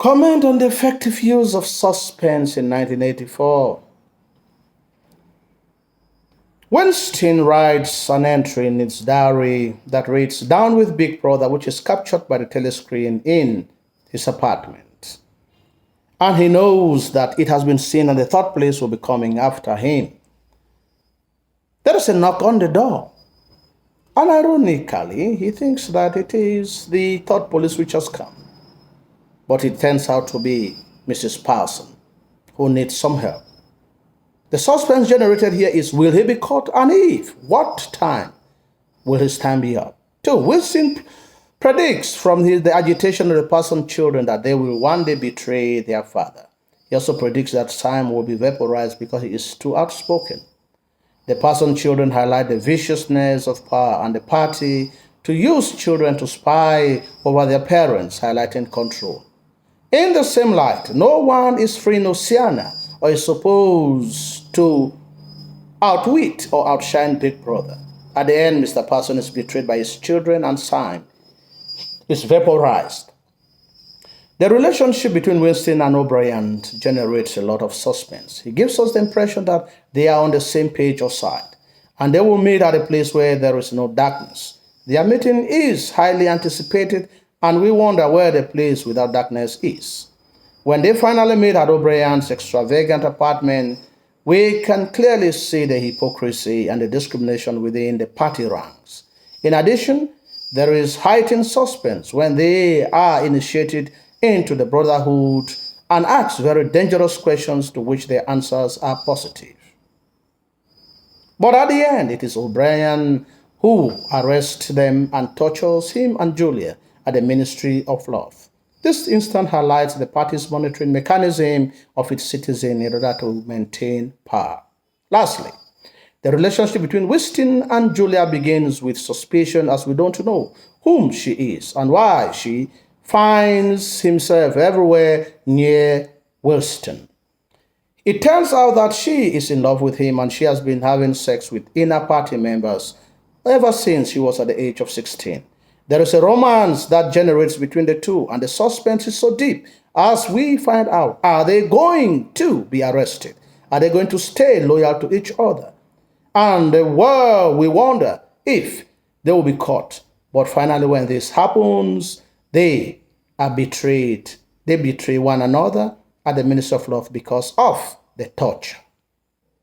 Comment on the effective use of suspense in 1984. Winston writes an entry in his diary that reads, "Down with Big Brother," which is captured by the telescreen in his apartment. And he knows that it has been seen and the third police will be coming after him. There is a knock on the door. And ironically, he thinks that it is the third police which has come. But it turns out to be Mrs. Parson, who needs some help. The suspense generated here is, will he be caught? And if, what time will his time be up? 2. Wilson predicts from the agitation of the Parson children that they will one day betray their father. He also predicts that Sam will be vaporized because he is too outspoken. The Parson children highlight the viciousness of power and the party to use children to spy over their parents, highlighting control. In the same light, no one is free in Oceania or is supposed to outwit or outshine Big Brother. At the end, Mr. Parson is betrayed by his children and Sam is vaporized. The relationship between Winston and O'Brien generates a lot of suspense. He gives us the impression that they are on the same page or side, and they will meet at a place where there is no darkness. Their meeting is highly anticipated, and we wonder where the place without darkness is. When they finally meet at O'Brien's extravagant apartment, we can clearly see the hypocrisy and the discrimination within the party ranks. In addition, there is heightened suspense when they are initiated into the brotherhood and ask very dangerous questions to which their answers are positive. But at the end, it is O'Brien who arrests them and tortures him and Julia at the Ministry of Love. This instance highlights the party's monitoring mechanism of its citizens in order to maintain power. Lastly, the relationship between Winston and Julia begins with suspicion, as we don't know whom she is and why she finds himself everywhere near Winston. It turns out that she is in love with him and she has been having sex with inner party members ever since she was at the age of 16. There is a romance that generates between the two, and the suspense is so deep as we find out, are they going to be arrested? Are they going to stay loyal to each other? And we wonder if they will be caught. But finally, when this happens, they are betrayed. They betray one another at the Ministry of Love because of the torture.